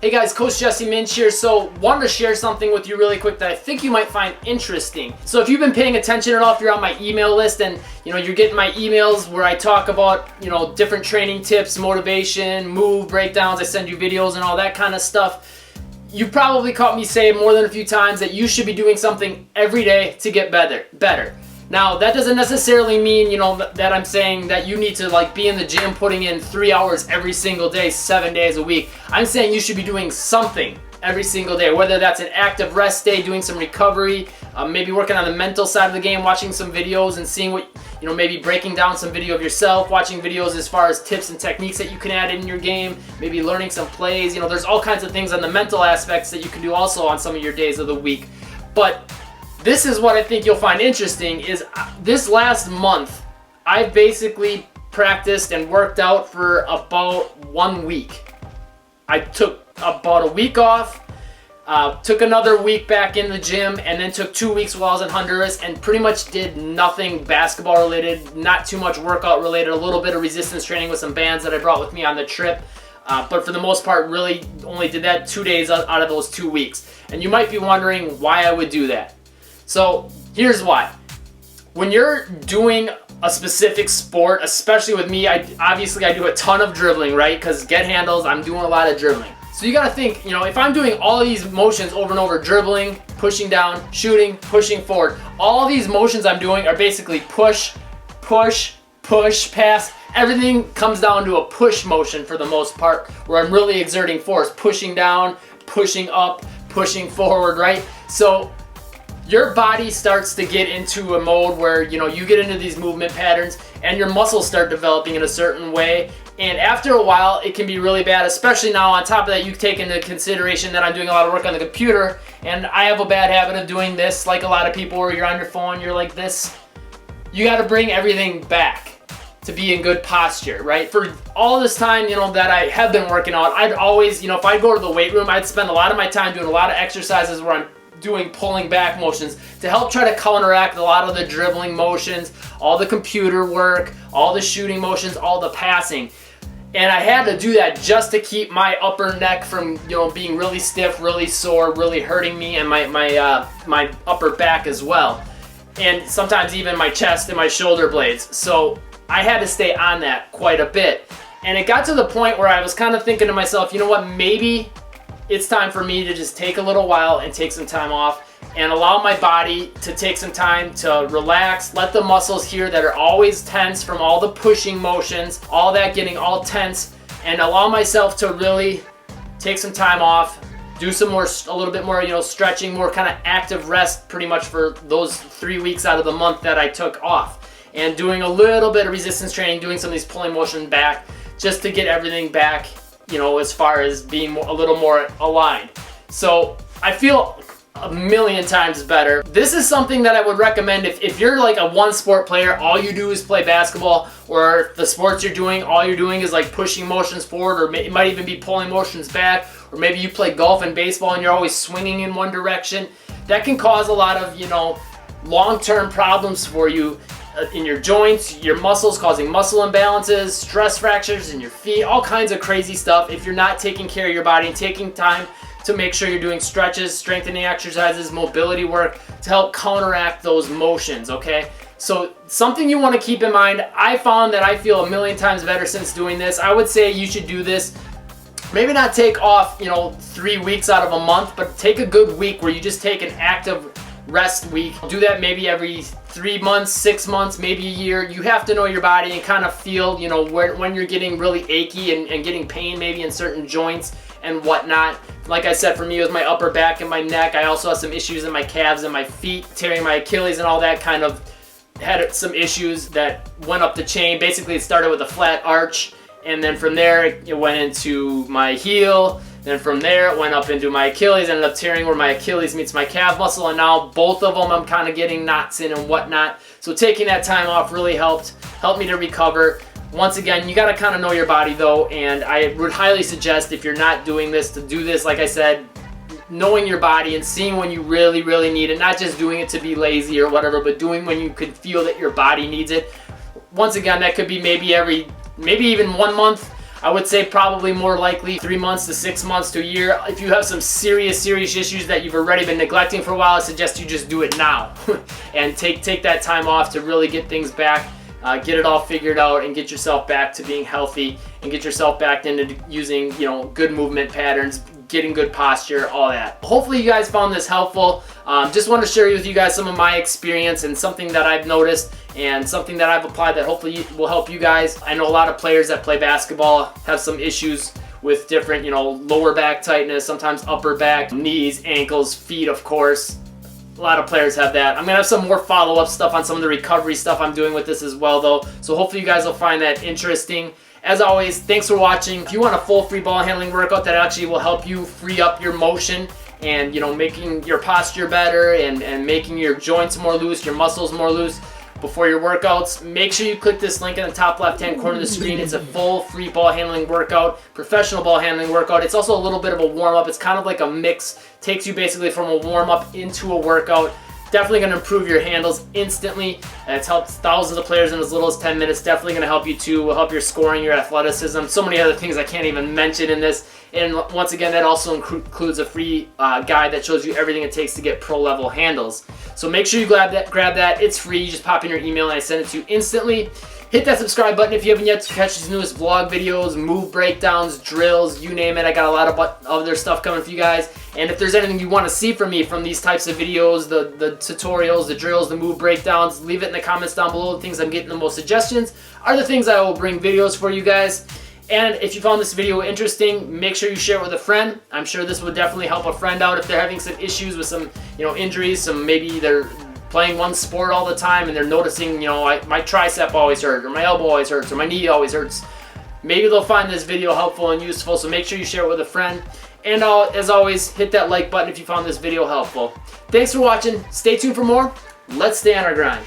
Hey guys, Coach Jesse Minch here. So wanted to share something with you really quick that I think you might find interesting. So if you've been paying attention at all, if you're on my email list and you're getting my emails where I talk about different training tips, motivation, move breakdowns, I send you videos and all that kind of stuff. You probably caught me say more than a few times that you should be doing something every day to get better. Now, that doesn't necessarily mean, that I'm saying that you need to be in the gym putting in 3 hours every single day, 7 days a week. I'm saying you should be doing something every single day, whether that's an active rest day, doing some recovery, maybe working on the mental side of the game, watching some videos and seeing what, maybe breaking down some video of yourself, watching videos as far as tips and techniques that you can add in your game, maybe learning some plays. There's all kinds of things on the mental aspects that you can do also on some of your days of the week. But this is what I think you'll find interesting is this last month, I basically practiced and worked out for about 1 week. I took about a week off, took another week back in the gym, and then took 2 weeks while I was in Honduras and pretty much did nothing basketball related, not too much workout related, a little bit of resistance training with some bands that I brought with me on the trip. But for the most part, really only did that 2 days out of those 2 weeks. And you might be wondering why I would do that. So here's why. When you're doing a specific sport, especially with me, I do a ton of dribbling, right? Because get handles, I'm doing a lot of dribbling. So you gotta think, if I'm doing all these motions over and over, dribbling, pushing down, shooting, pushing forward, all these motions I'm doing are basically push, push, push, pass. Everything comes down to a push motion for the most part, where I'm really exerting force, pushing down, pushing up, pushing forward, right? So your body starts to get into a mode where you get into these movement patterns and your muscles start developing in a certain way, and after a while it can be really bad, especially now on top of that you take into consideration that I'm doing a lot of work on the computer and I have a bad habit of doing this like a lot of people, where you're on your phone, you're like this. You got to bring everything back to be in good posture, right? For all this time, that I have been working out, I'd always, if I go to the weight room, I'd spend a lot of my time doing a lot of exercises where I'm doing pulling back motions to help try to counteract a lot of the dribbling motions, all the computer work, all the shooting motions, all the passing. And I had to do that just to keep my upper neck from, being really stiff, really sore, really hurting me, and my upper back as well. And sometimes even my chest and my shoulder blades. So I had to stay on that quite a bit. And it got to the point where I was kind of thinking to myself, maybe it's time for me to just take a little while and take some time off and allow my body to take some time to relax, let the muscles here that are always tense from all the pushing motions, all that getting all tense, and allow myself to really take some time off, do a little bit more, stretching, more kind of active rest pretty much for those 3 weeks out of the month that I took off, and doing a little bit of resistance training, doing some of these pulling motions back just to get everything back, as far as being a little more aligned. So I feel a million times better. This is something that I would recommend if you're like a one sport player, all you do is play basketball, or the sports you're doing, all you're doing is like pushing motions forward, or it might even be pulling motions back, or maybe you play golf and baseball and you're always swinging in one direction. That can cause a lot of, long-term problems for you in your joints, your muscles, causing muscle imbalances, stress fractures in your feet, all kinds of crazy stuff if you're not taking care of your body and taking time to make sure you're doing stretches, strengthening exercises, mobility work to help counteract those motions, okay? So something you want to keep in mind, I found that I feel a million times better since doing this. I would say you should do this. Maybe not take off, 3 weeks out of a month, but take a good week where you just take an active rest week. Do that maybe every 3 months, 6 months, maybe a year. You have to know your body and kind of feel, when you're getting really achy and getting pain maybe in certain joints and whatnot. Like I said, for me, it was my upper back and my neck. I also had some issues in my calves and my feet, tearing my Achilles and all that, kind of had some issues that went up the chain. Basically, it started with a flat arch, and then from there, it went into my heel. Then from there, it went up into my Achilles, ended up tearing where my Achilles meets my calf muscle, and now both of them I'm kind of getting knots in and whatnot. So taking that time off really helped me to recover. Once again, you got to kind of know your body though, and I would highly suggest, if you're not doing this, to do this, like I said, knowing your body and seeing when you really, really need it, not just doing it to be lazy or whatever, but doing when you can feel that your body needs it. Once again, that could be maybe even 1 month. I would say probably more likely 3 months to 6 months to a year. If you have some serious issues that you've already been neglecting for a while, I suggest you just do it now and take that time off to really get things back, get it all figured out, and get yourself back to being healthy and get yourself back into using, you know, good movement patterns, getting good posture, all that. Hopefully you guys found this helpful. Just want to share with you guys some of my experience and something that I've noticed and something that I've applied that hopefully will help you guys. I know a lot of players that play basketball have some issues with different, you know, lower back tightness, sometimes upper back, knees, ankles, feet, of course. A lot of players have that. I'm going to have some more follow-up stuff on some of the recovery stuff I'm doing with this as well, though. So hopefully you guys will find that interesting. As always, thanks for watching. If you want a full free ball handling workout that actually will help you free up your motion and, you know, making your posture better and making your joints more loose, your muscles more loose before your workouts, make sure you click this link in the top left-hand corner of the screen. It's a full free ball handling workout, professional ball handling workout. It's also a little bit of a warm-up. It's kind of like a mix. Takes you basically from a warm-up into a workout. Definitely going to improve your handles instantly. It's helped thousands of players in as little as 10 minutes. Definitely going to help you too. Will help your scoring, your athleticism. So many other things I can't even mention in this. And once again, that also includes a free guide that shows you everything it takes to get pro-level handles. So make sure you grab that. It's free. You just pop in your email and I send it to you instantly. Hit that subscribe button if you haven't yet to catch these newest vlog videos, move breakdowns, drills, you name it. I got a lot of other stuff coming for you guys. And if there's anything you want to see from me from these types of videos, the tutorials, the drills, the move breakdowns, leave it in the comments down below. The things I'm getting the most suggestions are the things I will bring videos for you guys. And if you found this video interesting, make sure you share it with a friend. I'm sure this would definitely help a friend out if they're having some issues with some, you know, injuries. Some maybe they're playing one sport all the time and they're noticing, you know, my tricep always hurts, or my elbow always hurts, or my knee always hurts. Maybe they'll find this video helpful and useful, so make sure you share it with a friend. And as always, hit that like button if you found this video helpful. Thanks for watching. Stay tuned for more. Let's stay on our grind.